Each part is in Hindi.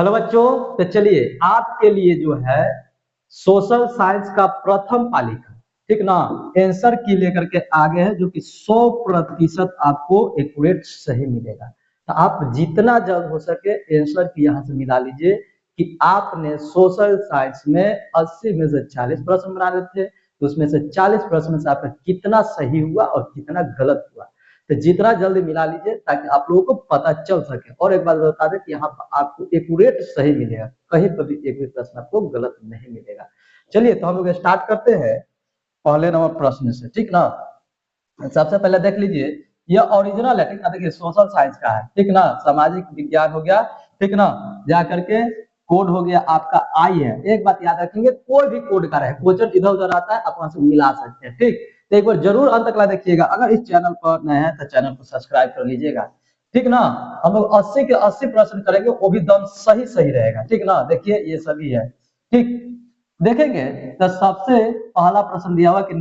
हेलो बच्चों, तो चलिए आपके लिए जो है सोशल साइंस का प्रथम पालिका, ठीक ना, आंसर की लेकर के आगे है जो कि 100% आपको एक्यूरेट सही मिलेगा। तो आप जितना जल्द हो सके आंसर की यहाँ से मिला लीजिए कि आपने सोशल साइंस में 80 में से 40 प्रश्न बना रहे थे, तो उसमें से 40 प्रश्न से आपका कितना सही हुआ और कितना गलत हुआ। तो जितना जल्दी मिला लीजिए ताकि आप लोगों को पता चल सके। और एक बात बता दें कि यहाँ पर आपको एक्यूरेट सही मिलेगा, कहीं पर भी एक भी प्रश्न आपको गलत नहीं मिलेगा। चलिए तो हम लोग स्टार्ट करते हैं पहले नंबर प्रश्न से, ठीक ना। सबसे पहले देख लीजिए, यह ओरिजिनल है, ठीक ना। देखिए सोशल साइंस का है, ठीक ना, सामाजिक विज्ञान हो गया, ठीक ना। जा करके कोड हो गया आपका आई है। एक बात याद रखेंगे, कोई भी कोड का रहे, क्वेश्चन इधर उधर आता है आप वहां से मिला सकते हैं, ठीक। तो एक बार जरूर अंत तक देखिएगा। अगर इस चैनल पर नए हैं तो चैनल को सब्सक्राइब कर लीजिएगा, ठीक ना। हम लोग 80 के 80 प्रश्न करेंगे, वो भी दम सही सही रहेगा, ठीक ना। देखिए ये सभी है, ठीक। देखेंगे तो सबसे पहला प्रश्न दिया हुआ कि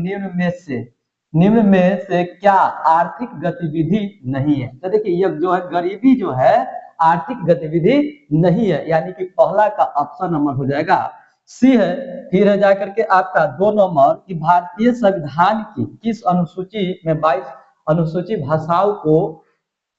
निम्न में से क्या आर्थिक गतिविधि नहीं है। तो देखिए ये जो है गरीबी जो है आर्थिक गतिविधि नहीं है, यानी कि पहला का ऑप्शन नंबर हो जाएगा सी है। फिर है जाकर के आपका 2 नंबर कि भारतीय संविधान की किस अनुसूची में 22 अनुसूची भाषाओं को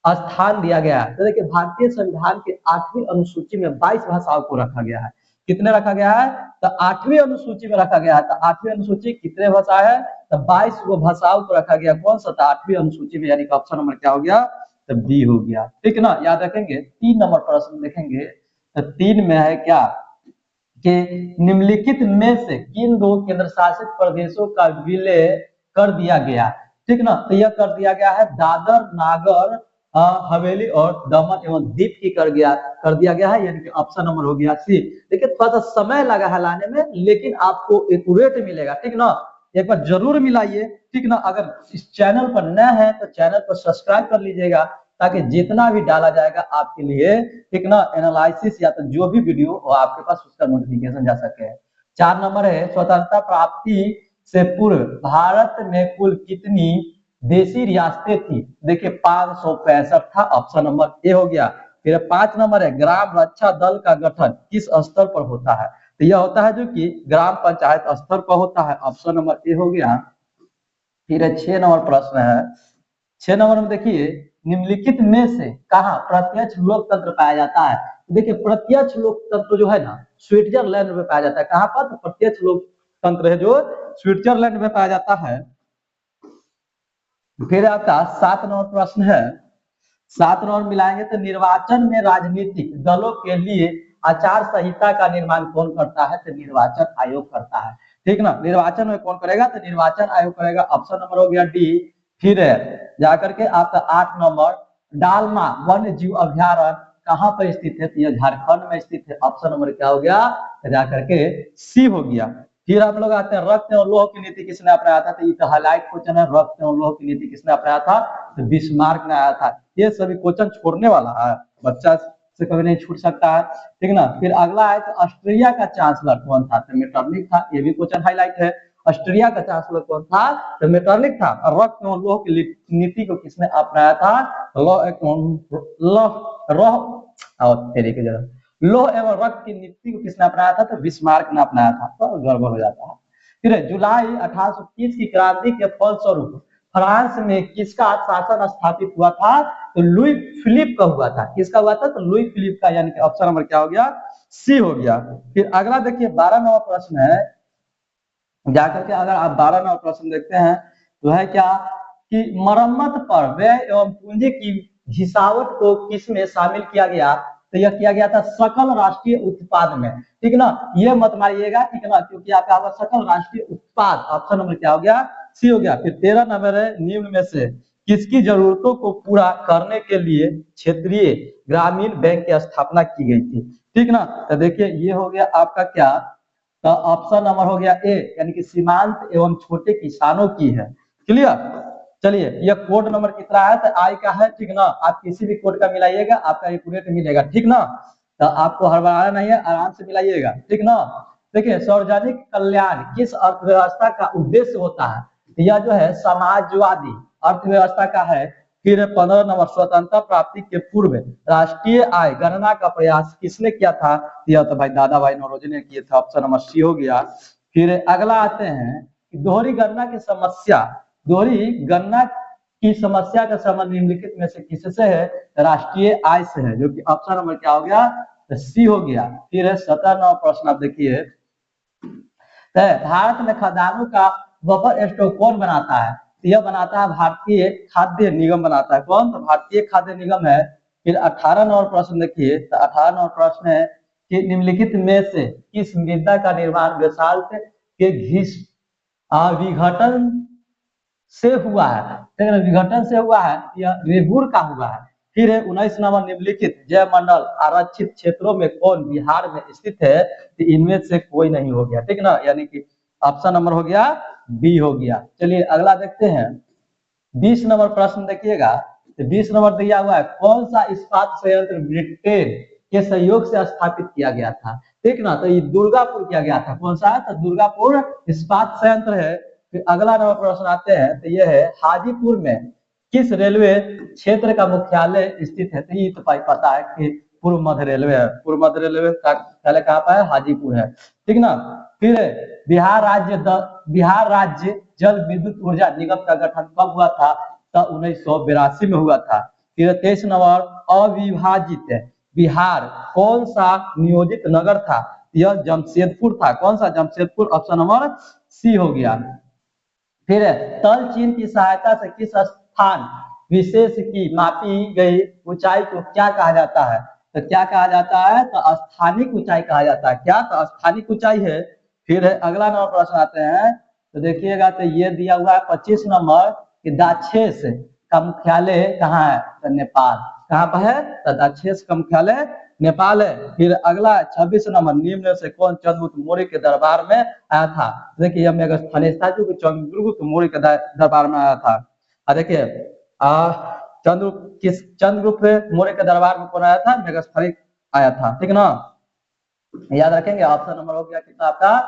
स्थान दिया गया है। तो देखिए भारतीय संविधान के 8वीं अनुसूची में 22 भाषाओं को रखा गया है। कितने रखा गया है? तो 8वीं अनुसूची में रखा गया है। तो 8वीं अनुसूची कितने भाषा है? तो 22 गो भाषाओं को रखा गया। कौन सा था 8वीं अनुसूची में, यानी कि ऑप्शन नंबर क्या हो गया? तो बी हो गया, ठीक है ना। याद रखेंगे। 3 नंबर प्रश्न देखेंगे, तो 3 में है क्या कि निम्नलिखित में से किन दो केंद्र शासित प्रदेशों का विलय कर दिया गया, ठीक ना। तो यह कर दिया गया है दादर नागर हवेली और दमन एवं दीप की कर दिया गया है, यानी कि ऑप्शन नंबर हो गया सी। देखिए थोड़ा सा समय लगा है लाने में, लेकिन आपको एक्यूरेट मिलेगा, ठीक ना। एक बार जरूर मिलाइए, ठीक ना। अगर इस चैनल पर नए हैं तो चैनल को सब्सक्राइब कर लीजिएगा, ताकि जितना भी डाला जाएगा आपके लिए, ठीक ना, एनालिसिस या तो जो भी वीडियो हो आपके पास उसका नोटिफिकेशन जा सके। 4 नंबर है स्वतंत्रता प्राप्ति से पूर्व भारत में कुल कितनी देशी रियासतें थी। देखिए 565 था, ऑप्शन नंबर ए हो गया। फिर 5 नंबर है ग्राम रक्षा दल का गठन किस स्तर पर होता है। तो यह होता है जो कि ग्राम पंचायत स्तर पर होता है, ऑप्शन नंबर ए हो गया। फिर 6 नंबर प्रश्न है। 6 नंबर में देखिए निम्नलिखित में से कहा प्रत्यक्ष लोकतंत्र पाया जाता है। देखिए प्रत्यक्ष लोकतंत्र जो है ना स्विट्जरलैंड में पाया जाता है। कहां पर? तो प्रत्यक्ष लोकतंत्र है जो स्विट्जरलैंड में पाया जाता है। फिर आपका 7 नंबर प्रश्न है। 7 नंबर मिलाएंगे तो निर्वाचन में राजनीतिक दलों के लिए आचार संहिता का निर्माण कौन करता है? तो निर्वाचन आयोग करता है, ठीक ना। निर्वाचन में कौन करेगा? तो निर्वाचन आयोग करेगा, ऑप्शन नंबर हो गया डी। फिर जाकर के आपका 8 नंबर डालमा वन्य जीव अभ्यारण्य कहां पर स्थित है? तो यह झारखंड में स्थित है, ऑप्शन नंबर क्या हो गया? जाकर के सी हो गया। फिर आप लोग आते हैं रक्त एवं लोह की नीति किसने अपनाया था। तो ये हाईलाइट क्वेश्चन है, रक्त एवं लोह की नीति किसने अपनाया था? तो बिस्मार्क ने आया था। ये सभी क्वेश्चन छोड़ने वाला है, बच्चा से कभी नहीं छूट सकता है, ठीक ना। फिर अगला है तो ऑस्ट्रेलिया का चांसलर कौन था? तो मेटरनिक था, ये भी क्वेश्चन हाईलाइट है। ऑस्ट्रेलिया का चांसलर कौन था? तो मेटरनिक था। और रक्त एवं लोह की नीति को किसने अपनाया था? लोह एवं रक्त की नीति को किसने अपनाया था? तो बिस्मार्क ने अपनाया था। तो गड़बड़ हो जाता है। फिर जुलाई 1830 की क्रांति के फलस्वरूप फ्रांस में किसका शासन स्थापित हुआ था? तो लुई फिलिप का हुआ था। किसका हुआ था? तो लुई फिलिप का, यानी कि ऑप्शन नंबर क्या हो गया? सी हो गया। फिर अगला देखिए 12 नंबर प्रश्न है। जाकर के अगर आप 12 नंबर प्रश्न देखते हैं तो है क्या कि मरम्मत पर व्यय एवं पूंजी की हिसावट को किसमें शामिल किया गया? तो यह किया गया था सकल राष्ट्रीय उत्पाद में, ठीक ना। ये मत मारिएगा, ठीक ना, क्योंकि आपका सकल राष्ट्रीय उत्पाद, ऑप्शन नंबर क्या हो गया? सी हो गया। फिर 13 नंबर है निम्न में से किसकी जरूरतों को पूरा करने के लिए क्षेत्रीय ग्रामीण बैंक की स्थापना की गई थी, ठीक ना। तो देखिए ये हो गया आपका क्या, तो ऑप्शन नंबर हो गया ए, यानी कि सीमांत एवं छोटे किसानों की है। क्लियर। चलिए यह कोड नंबर कितना है? तो आई का है, ठीक ना। आप किसी भी कोड का मिलाइएगा आपका एक्यूरेट मिलेगा, ठीक ना। तो आपको हड़बड़ाना नहीं है, आराम से मिलाइएगा, ठीक ना। देखिए सार्वजनिक कल्याण किस अर्थव्यवस्था का उद्देश्य होता है? यह जो है समाजवादी अर्थव्यवस्था का है फिर 15 नंबर स्वतंत्रता प्राप्ति के पूर्व राष्ट्रीय आय गणना का प्रयास किसने किया था? यह तो भाई दादा भाई नौरोजी ने किए थे, ऑप्शन नंबर सी हो गया। फिर अगला आते हैं दोहरी गणना की समस्या। दोहरी गणना की समस्या का संबंध निम्नलिखित में से किससे है? राष्ट्रीय आय से है, जो कि ऑप्शन नंबर क्या हो गया? सी हो गया। फिर है 17 नंबर प्रश्न, आप देखिए भारत में खदानों का बफर स्टॉक कौन बनाता है? यह बनाता है भारतीय खाद्य निगम बनाता है। कौन? तो भारतीय खाद्य निगम है। फिर 18 नंबर प्रश्न देखिए, तो 18 नंबर प्रश्न है कि निम्नलिखित में से किस मृदा का निर्माण बेसाल्ट के घिस विघटन से हुआ है? विघटन से हुआ है या रेगुर का हुआ है? फिर है 19 नंबर निम्नलिखित जय मंडल आरक्षित क्षेत्रों में कौन बिहार में स्थित है? तो इनमें से कोई नहीं हो गया, ठीक ना, यानी कि ऑप्शन नंबर हो गया बी हो गया। चलिए अगला देखते हैं 20 नंबर प्रश्न देखिएगा, तो 20 नंबर दिया हुआ है कौन सा इस्पात संयंत्र ब्रिटेन के सहयोग से स्थापित किया गया था? ठीक ना, तो ये दुर्गापुर किया गया था। कौन सा है? तो दुर्गापुर इस्पात संयंत्र है। फिर अगला नंबर प्रश्न आते हैं, तो यह है हाजीपुर में किस रेलवे क्षेत्र का मुख्यालय स्थित है? तो ये तो भाई पता है कि पूर्व मध्य रेलवे है। पूर्व मध्य रेलवे का मुख्यालय कहाँ पर है? हाजीपुर है, ठीक ना। फिर बिहार राज्य जल विद्युत ऊर्जा निगम का गठन कब हुआ था? तो 1982 में हुआ था। फिर 23 नंबर अविभाजित बिहार कौन सा नियोजित नगर था? यह जमशेदपुर था। कौन सा? जमशेदपुर, ऑप्शन नंबर सी हो गया। फिर तल चिन्ह की सहायता से किस स्थान विशेष की मापी गई ऊंचाई को क्या कहा जाता है? तो क्या कहा जाता है? तो स्थानिक ऊंचाई कहा जाता है। क्या? तो स्थानिक ऊंचाई है। फिर अगला नंबर प्रश्न आते हैं, तो देखिएगा, तो ये दिया हुआ है 25 नंबर कि दाक्षेस का मुख्यालय कहाँ है? तो नेपाल। कहाँ पर है? तो दाक्षेस का मुख्यालय नेपाल है। फिर अगला 26 नंबर निम्न से कौन चंद्रगुप्त मौर्य के दरबार में आया था? देखिए यह मेगास्थनीय था जो कि चंद्रगुप्त मौर्य के दरबार में आया था। देखिए चंद्रगुप्त मौर्य के दरबार में कौन आया था? मेगास्थनीय आया था, ठीक ना, याद रखेंगे। ऑप्शन नंबर हो गया कितना आपका?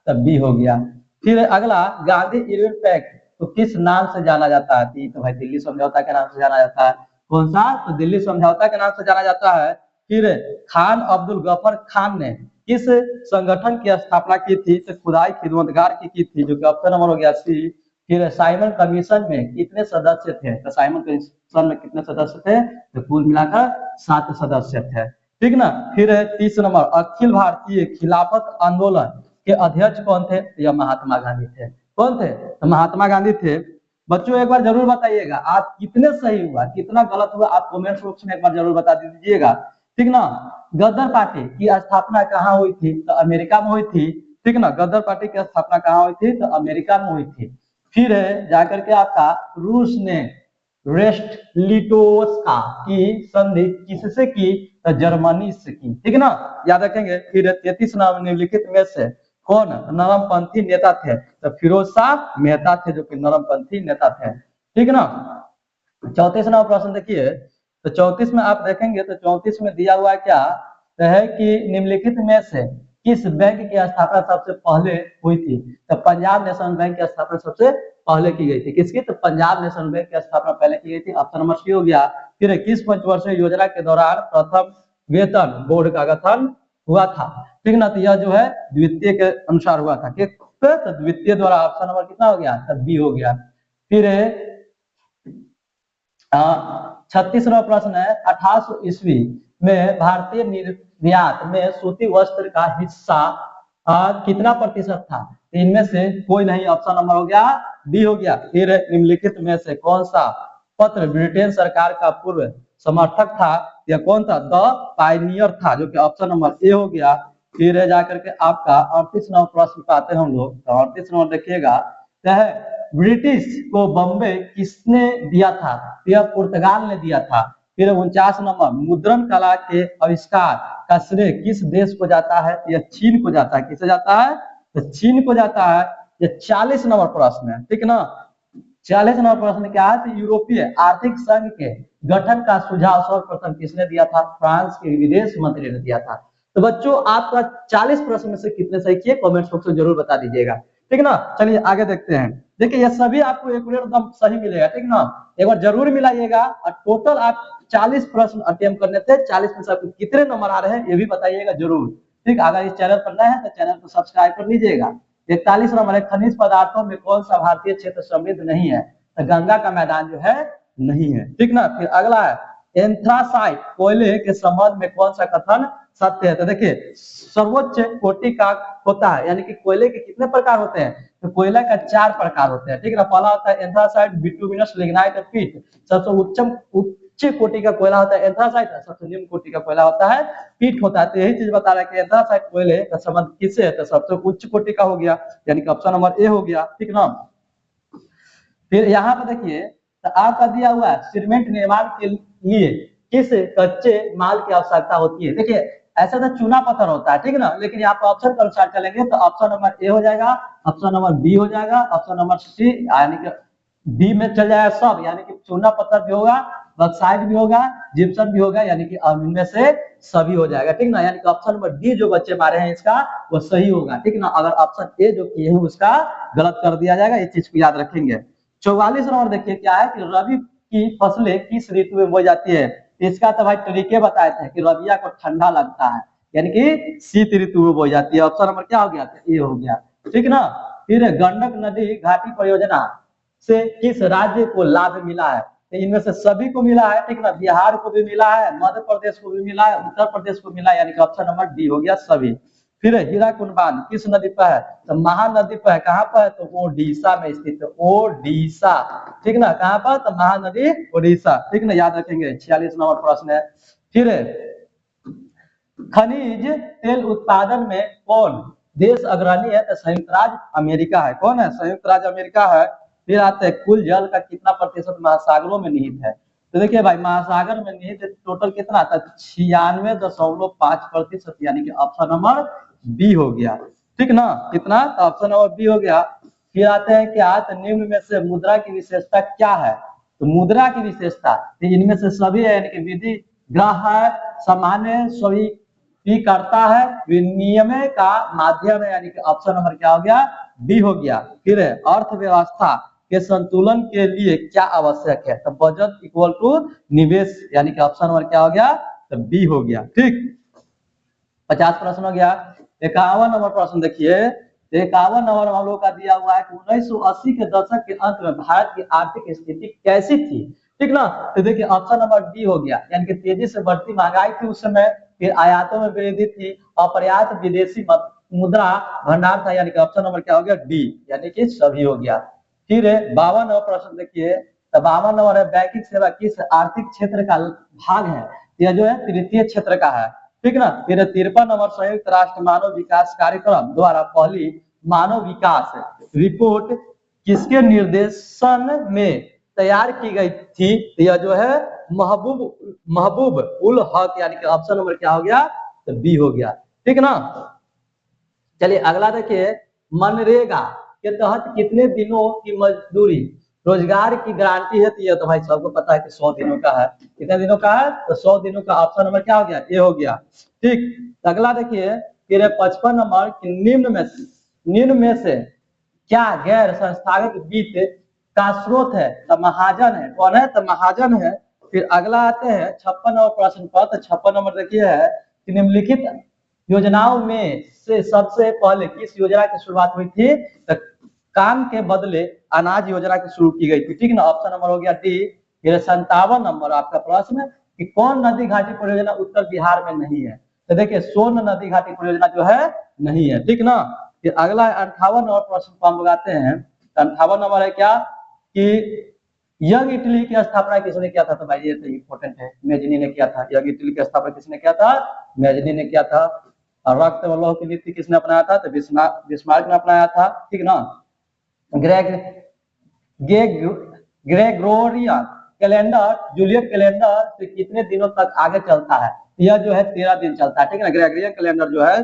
तब बी हो गया। फिर अगला गांधी इरविन पैक्ट तो किस नाम से जाना जाता है? तो भाई दिल्ली समझौता के नाम से जाना जाता है। कौन सा? तो दिल्ली समझौता के नाम से जाना जाता है। फिर खान अब्दुल गफर खान ने किस संगठन की स्थापना की थी? तो खुदाई खिदमतगार की थी, जो कि ऑप्शन नंबर हो गया सी। फिर साइमन कमीशन में कितने सदस्य थे? तो साइमन कमीशन में कितने सदस्य थे? तो कुल मिलाकर 7 सदस्य थे, ठीक ना। फिर 30 नंबर अखिल भारतीय खिलाफत आंदोलन के अध्यक्ष कौन थे? यह महात्मा गांधी थे। कौन थे? तो महात्मा गांधी थे। बच्चों एक बार जरूर बताइएगा आप कितने सही हुआ कितना गलत हुआ, आप कमेंट बॉक्स में एक बार जरूर बता दीजिएगा, ठीक ना। गदर पार्टी की स्थापना कहाँ हुई थी? तो अमेरिका में हुई थी, ठीक ना। गदर पार्टी की स्थापना कहाँ हुई थी? तो अमेरिका में हुई थी। फिर जाकर के आपका रूस ने रेस्ट लिटोस्का की संधि किससे की? तो जर्मनी से की, ठीक ना, याद रखेंगे। फिर 33 नाम निम्नलिखित में से कौन नरमपंथी नेता थे? तो फिरोज शाह मेहता थे, जो कि नरमपंथी नेता थे, ठीक ना। 34 नंबर प्रश्न देखिए, तो 34 में आप देखेंगे तो 34 में दिया हुआ क्या तो है कि निम्नलिखित में से किस बैंक की स्थापना सबसे पहले हुई थी? तो पंजाब नेशनल बैंक की स्थापना सबसे पहले की गई थी। किसकी? तो पंजाब नेशनल बैंक की स्थापना पहले की गई थी, ऑप्शन नंबर सी हो गया। फिर किस पंचवर्षीय योजना के दौरान प्रथम वेतन बोर्ड का गठन हुआ था? ठीक ना, तो यह जो है द्वितीय के अनुसार हुआ था। तो द्वितीय द्वारा ऑप्शन नंबर कितना हो गया? तब बी हो गया। फिर 36 प्रश्न है 1800 ईस्वी में भारतीय निर्यात में सूती वस्त्र का हिस्सा कितना प्रतिशत था? इनमें से कोई नहीं, ऑप्शन नंबर हो गया डी हो गया। फिर निम्नलिखित में से कौन सा पत्र ब्रिटेन सरकार का पूर्व समर्थक था? या कौन था? द पायनियर था, जो कि ऑप्शन नंबर ए हो गया। फिर जाकर के आपका 38 नंबर प्रश्न पे आते हैं हम लोग। तो 38 नंबर देखिएगा, ब्रिटिश को बॉम्बे किसने दिया था? यह पुर्तगाल ने दिया था। फिर 49 नंबर मुद्रण कला के आविष्कार का श्रेय किस देश को जाता है? यह चीन को जाता है। किसे जाता है? तो चीन को जाता है। यह 40 नंबर प्रश्न है, ठीक ना। 40 नंबर प्रश्न क्या है? तो यूरोपीय आर्थिक संघ के गठन का सुझाव सर्वप्रथम किसने दिया था? फ्रांस के विदेश मंत्री ने दिया था। तो बच्चों आपका 40 प्रश्न में से कितने सही किए कमेंट बॉक्स में जरूर बता दीजिएगा, ठीक ना। चलिए आगे देखते हैं। देखिए ये सभी आपको एक्यूरेट एकदम सही मिलेगा, ठीक ना। एक बार जरूर मिलाइएगा और टोटल आप 40 प्रश्न अटेम्प्ट करने थे, 40 में से आपको कितने नंबर आ रहे हैं ये भी बताइएगा जरूर, ठीक। अगर इस चैनल पर नए हैं तो चैनल को सब्सक्राइब कर लीजिएगा। 41 नंबर है, खनिज पदार्थों में कौन सा भारतीय क्षेत्र समृद्ध नहीं है, तो गंगा का मैदान जो है नहीं है, ठीक ना। फिर अगला है एंथ्रासाइट कोयले के संबंध में कौन सा कथन सत्य है, तो देखिए सर्वोच्च कोटि का होता है, यानी कि कोयले के कितने प्रकार होते हैं, तो कोयला का 4 प्रकार होते हैं, ठीक है ना। पहला होता है एंथ्रासाइट, बिटुमिनस, लिग्नाइट और पीट। सबसे उच्च कोटि का कोयला होता है एंथ्रासाइट, सबसे निम्न कोटि का कोयला होता है पीट होता है। तो यही चीज बता रहा है कि एंथ्रासाइट कोयले का संबंध किससे है, तो सबसे उच्च कोटि का हो गया, यानी कि ऑप्शन नंबर ए हो गया, ठीक ना। फिर यहाँ पे देखिए तो आपका दिया हुआ है सीमेंट निर्माण के लिए किस कच्चे माल की आवश्यकता होती है। देखिए ऐसा तो चूना पत्थर होता है, ठीक है ना, लेकिन यहाँ पे ऑप्शन के अनुसार चलेंगे तो ऑप्शन नंबर ए हो जाएगा, ऑप्शन नंबर बी हो जाएगा, ऑप्शन नंबर सी यानी कि बी में चल जाएगा सब, यानी कि चूना पत्थर भी होगा, बक्साइट भी होगा, जिप्सम भी होगा, यानी कि इनमें से सभी हो जाएगा, ठीक ना। यानी कि ऑप्शन नंबर डी जो बच्चे मारे हैं इसका वो सही होगा, ठीक ना। अगर ऑप्शन ए जो किए हैं उसका गलत कर दिया जाएगा, इस चीज को याद रखेंगे। 44 नंबर देखिए क्या है कि रबी की फसलें किस ऋतु में बोई जाती है। इसका तो भाई तरीके बताए थे कि रबिया को ठंडा लगता है, यानी कि शीत ऋतु में बोई जाती है। ऑप्शन नंबर क्या हो गया, ये हो गया, ठीक ना। फिर गंडक नदी घाटी परियोजना से किस राज्य को लाभ मिला है, तो इनमें से सभी को मिला है, ठीक ना। बिहार को भी मिला है, मध्य प्रदेश को भी मिला है, उत्तर प्रदेश को मिला है, यानी कि ऑप्शन नंबर डी हो गया सभी। फिर हीराकुंड बांध किस नदी पर है, तो महानदी पर है, कहाँ पर है, तो ओडिशा में स्थित है, ओडिशा, ठीक ना। कहाँ पर, तो महानदी ओडिशा, ठीक ना, याद रखेंगे। 46 नंबर प्रश्न है। फिर खनिज तेल उत्पादन में कौन देश अग्रणी है, तो संयुक्त राज्य अमेरिका है। कौन है, संयुक्त राज्य अमेरिका है। फिर आते हैं कुल जल का कितना प्रतिशत महासागरों में निहित है, तो देखिए भाई महासागर में निहित टोटल कितना था, 96.5%, यानी कि ऑप्शन नंबर बी हो गया, ठीक ना। कितना, तो ऑप्शन नंबर बी हो गया। फिर आते हैं क्या, तो निम्न में से मुद्रा की विशेषता क्या है, तो मुद्रा की विशेषता तो इनमें से सभी है, यानी कि विधि ग्रह है, सामान्य स्वी करता है, विनिमय का माध्यम है, यानी कि ऑप्शन नंबर क्या हो गया, बी हो गया। फिर अर्थव्यवस्था के संतुलन के लिए क्या आवश्यक है, तो बचत इक्वल टू निवेश, यानी कि ऑप्शन नंबर क्या हो गया, तो बी हो गया, ठीक। 50 प्रश्न हो गया। 51 नंबर प्रश्न देखिए, 51 नंबर हम लोग का दिया हुआ है कि 1980 के दशक के अंत में भारत की आर्थिक स्थिति कैसी थी, ठीक ना। तो देखिए ऑप्शन नंबर डी हो गया, यानी कि तेजी से बढ़ती महंगाई थी उस समय, फिर आयातों में वृद्धि थी, अपर्याप्त विदेशी मुद्रा भंडार था, यानी कि ऑप्शन नंबर क्या हो गया, डी, यानी कि सभी हो गया। फिर 52 नंबर प्रश्न देखिए, तो 52 नंबर है बैंकिंग सेवा किस आर्थिक क्षेत्र का भाग है, यह जो है तृतीय क्षेत्र का है, ठीक ना। फिर 53 नंबर संयुक्त राष्ट्र मानव विकास कार्यक्रम द्वारा पहली मानव विकास रिपोर्ट किसके निर्देशन में तैयार की गई थी, यह जो है महबूब उल हक, यानी कि ऑप्शन नंबर क्या हो गया, तो बी हो गया, ठीक ना। चलिए अगला देखिए, मनरेगा के तहत कितने दिनों की मजदूरी रोजगार की गारंटी है, तो ये तो भाई सबको पता है कि 100 दिनों का है। कितने दिनों का है, तो 100 दिनों का, ऑप्शन नंबर क्या हो गया, ये हो गया, ठीक। अगला देखिए फिर 55 नंबर की निम्न में से क्या गैर संस्थागत वित्त का स्रोत है, तो महाजन है। कौन है, तो महाजन है। फिर अगला आते हैं 56 नंबर प्रश्न पर, तो 56 नंबर देखिए है कि निम्नलिखित योजनाओं में से सबसे पहले किस योजना की शुरुआत हुई थी, तो काम के बदले अनाज योजना की शुरू की गई थी, ठीक ना। ऑप्शन नंबर हो गया डी। फिर 57 नंबर आपका प्रश्न कि कौन नदी घाटी परियोजना उत्तर बिहार में नहीं है, तो देखिए सोन नदी घाटी परियोजना जो है नहीं है, ठीक ना। फिर अगला 58 नंबर प्रश्न को हम लोग आते हैं, 58 नंबर है क्या कि यंग इटली की स्थापना किसने किया था, तो भाई ये तो इंपॉर्टेंट है, मेजनी ने किया था। यंग इटली की स्थापना किसने किया था, मेजनी ने किया था। और रक्त व लौह की नीति किसने अपनाया था, तो बिस्मार्क ने अपनाया था, ठीक ना। ग्रेगोरियन कैलेंडर जूलियन कैलेंडर से कितने दिनों तक आगे चलता है, यह जो है 13 दिन चलता है, ठीक है ना। ग्रेगोरियन कैलेंडर जो है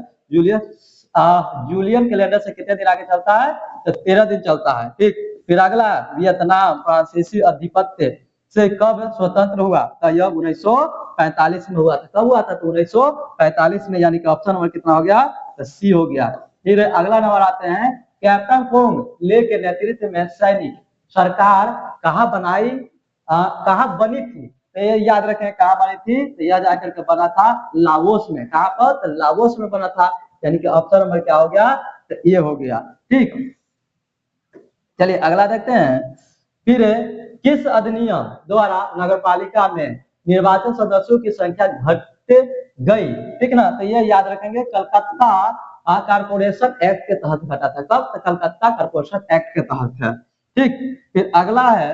जूलियन कैलेंडर से कितने दिन आगे चलता है, तो 13 दिन चलता है, ठीक। फिर अगला वियतनाम फ्रांसीसी अधिपत्य से कब स्वतंत्र हुआ, तो यह 1945 में हुआ था। कब हुआ था, तो 1945 में, यानी कि ऑप्शन नंबर कितना हो गया, तो सी हो गया। फिर अगला नंबर आते हैं कैप्टन कोंग ले के नेतृत्व में सैनिक सरकार कहाँ बनाई, कहाँ बनी थी, तो ये याद रखें कहाँ बनी थी, तो यह जाकर के बना था लाओस में। कहाँ पर, तो लाओस में बना था, यानी कि ऑप्शन नंबर क्या हो गया, तो ये हो गया। ठीक, चलिए अगला देखते हैं। फिर किस अधिनियम द्वारा नगरपालिका में निर्वाचन सदस्यों की संख्या घट गई, ठीक ना, तो ये याद रखेंगे कलकत्ता कारपोरेशन एक्ट के तहत घटा था। कब, तो कलकत्ता कारपोरेशन एक्ट के तहत है। ठीक, फिर अगला है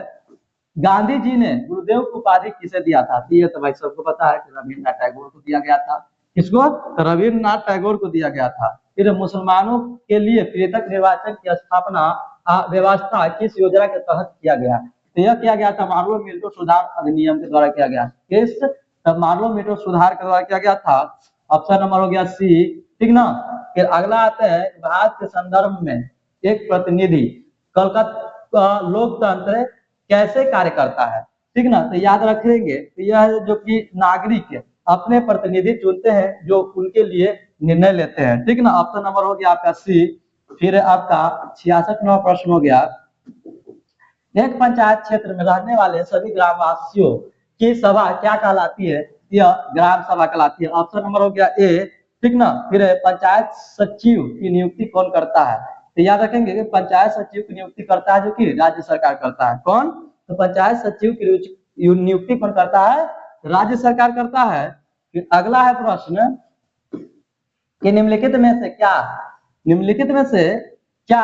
गांधी जी ने गुरुदेव की उपाधि किसे दिया था, ये तो भाई सबको पता है कि रविन्द्रनाथ टैगोर को दिया गया था। किसको, तो रविन्द्रनाथ टैगोर को दिया गया था। फिर मुसलमानों के लिए पृथक निर्वाचन की स्थापना व्यवस्था किस योजना के तहत किया गया, तो यह किया गया था मार्लो मेट्रो सुधार अधिनियम के द्वारा किया गया। किस, मार्लो मेट्रो सुधार के द्वारा किया गया था। ऑप्शन नंबर हो गया सी, ठीक ना। फिर अगला आता है भारत के संदर्भ में एक प्रतिनिधि कलकत्ता लोकतंत्र कैसे कार्य करता है, ठीक ना, तो याद रखेंगे तो यह जो कि नागरिक अपने प्रतिनिधि चुनते हैं जो उनके लिए निर्णय लेते हैं, ठीक ना। ऑप्शन नंबर हो गया आपका सी। फिर आपका 66वां प्रश्न हो गया, एक पंचायत क्षेत्र में रहने वाले सभी ग्रामवासियों की सभा क्या कहलाती है, यह ग्राम सभा कहलाती है। ऑप्शन नंबर हो गया ए, ठीक ना। फिर पंचायत सचिव की नियुक्ति कौन करता है, तो याद रखेंगे कि पंचायत सचिव की नियुक्ति करता है जो कि राज्य सरकार करता है। कौन, तो पंचायत सचिव की नियुक्ति कौन करता है, राज्य सरकार करता है। फिर अगला है प्रश्न कि निम्नलिखित में से क्या, निम्नलिखित में से क्या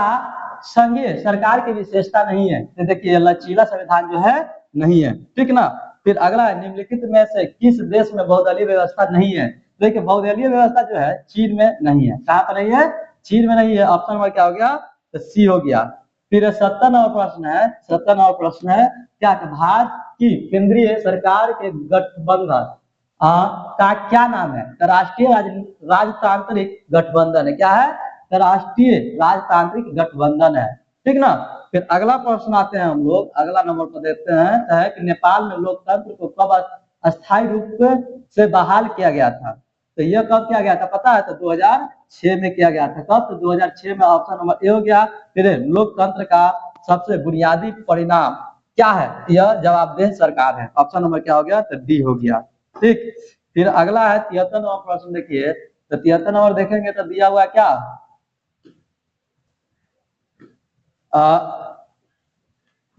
संघीय सरकार की विशेषता नहीं है, तो देखिए लचीला संविधान जो है नहीं है, ठीक ना। फिर अगला है निम्नलिखित में से किस देश में बहुदलीय व्यवस्था नहीं है, देखिए बहुदलीय व्यवस्था जो है चीन में नहीं है। कहाँ पर नहीं है, चीन में नहीं है। ऑप्शन नंबर क्या हो गया, तो सी हो गया। फिर 77वां प्रश्न है, 77वां प्रश्न है क्या, भारत की केंद्रीय सरकार के गठबंधन का क्या नाम है, तो राष्ट्रीय राजतांत्रिक गठबंधन है। क्या है, तो राष्ट्रीय राजतांत्रिक गठबंधन है, ठीक ना। फिर अगला प्रश्न आते हैं हम लोग, अगला नंबर पर देखते हैं, है कि नेपाल में लोकतंत्र को कब अस्थायी रूप से बहाल किया गया था, तो यह कब किया गया था पता है, तो 2006 में किया गया था। कब, तो 2006 में। ऑप्शन नंबर ए हो गया। फिर लोकतंत्र का सबसे बुनियादी परिणाम क्या है, यह जवाबदेह सरकार है। ऑप्शन नंबर क्या हो गया, तो डी हो गया। ठीक, फिर अगला है 73वां प्रश्न, देखिए तो 73 नंबर देखेंगे तो दिया हुआ क्या,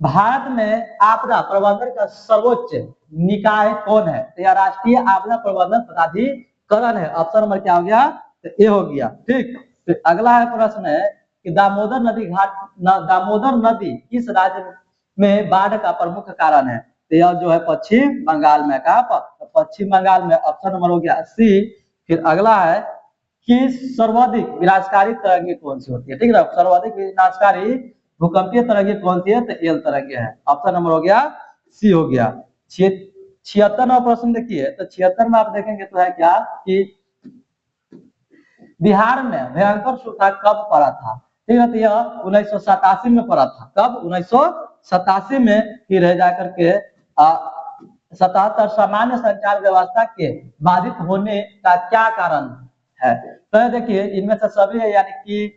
भारत में आपदा प्रबंधन का सर्वोच्च निकाय कौन है, तो यह राष्ट्रीय आपदा प्रबंधन प्राधिकरण है। ऑप्शन नंबर क्या हो गया, तो ए हो गया। ठीक, फिर अगला है प्रश्न है कि दामोदर नदी किस राज्य में बाढ़ का प्रमुख कारण है, तो यह जो है पश्चिम बंगाल में। कहा पर, पश्चिम बंगाल में। ऑप्शन नंबर हो गया सी। फिर अगला है कि सर्वाधिक विनाशकारी तरंगे कौन सी होती है, ठीक है, सर्वाधिक विनाशकारी भूकंपीय तरंगे कौन सी है, तो एल तरंगे है। ऑप्शन नंबर हो गया सी हो गया। 76वां प्रश्न देखिए, तो 76 में आप देखेंगे तो है क्या कि बिहार में भयंकर सूखा कब पड़ा था, ठीक है, तो यह 1987 में पड़ा था। कब, 1987 में। फिर रह जाकर के 77 सामान्य संचार व्यवस्था के बाधित होने का क्या कारण है, तो देखिए इनमें से सभी है, यानी कि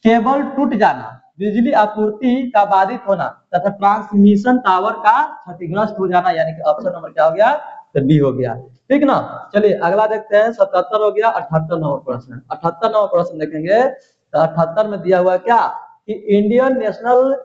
केबल टूट जाना, बिजली आपूर्ति का बाधित होना तथा ट्रांसमिशन टावर का क्षतिग्रस्त हो जाना, यानी कि ऑप्शन नंबर क्या हो गया, तो डी हो गया। ठीक ना। चलिए अगला देखते हैं, 77 हो गया। 78 नंबर प्रश्न, 78 नंबर प्रश्न देखेंगे तो 78 में दिया हुआ क्या कि इंडियन नेशनल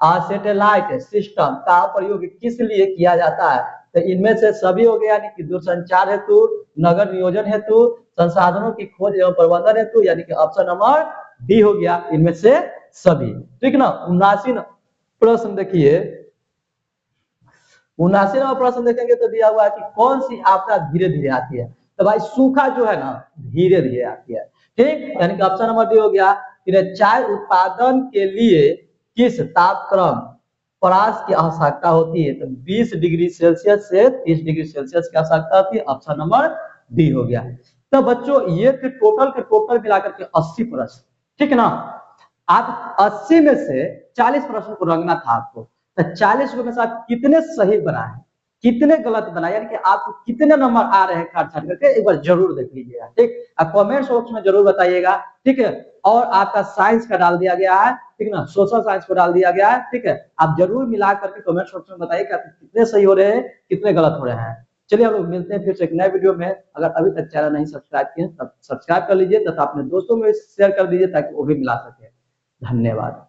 सैटेलाइट सिस्टम का प्रयोग किस लिए किया जाता है, तो इनमें से सभी हो गए, यानी कि दूरसंचार हेतु, नगर नियोजन हेतु, संसाधनों की खोज एवं प्रबंधन हेतु, यानी कि ऑप्शन नंबर डी हो गया, इनमें से सभी। ठीक ना। 79 प्रश्न देखिए, 79 नंबर प्रश्न देखेंगे तो दिया हुआ है कि कौन सी आपदा धीरे धीरे आती है, तो भाई सूखा जो है ना धीरे धीरे आती है। ठीक, यानी कि ऑप्शन नंबर डी हो गया। फिर चाय उत्पादन के लिए किस तापक्रम परास की आवश्यकता होती है, तो 20 डिग्री सेल्सियस से 30 डिग्री सेल्सियस की आवश्यकता होती है। ऑप्शन नंबर डी हो गया। तो बच्चों ये थे टोटल के टोटल मिलाकर के 80 प्रश्न, ठीक ना। आप 80 में से 40 प्रश्न को रंगना था आपको, तो 40 में से आप कितने सही बनाए, कितने गलत बना, यानी कि आपको कितने नंबर आ रहे हैं काट छाट करके एक बार जरूर देख लीजिएगा, ठीक। अब कमेंट बॉक्स में जरूर बताइएगा, ठीक है। और आपका साइंस का डाल दिया गया है, ठीक ना, सोशल साइंस को डाल दिया गया है, ठीक है। आप जरूर मिला करके कमेंट बॉक्स में बताइए कि कितने सही हो रहे हैं, कितने गलत हो रहे हैं। चलिए हम लोग मिलते हैं फिर से एक नए वीडियो में। अगर अभी तक चैनल नहीं सब्सक्राइब किए तब सब्सक्राइब कर लीजिए तथा अपने दोस्तों में शेयर कर दीजिए ताकि वो भी मिला सके। धन्यवाद।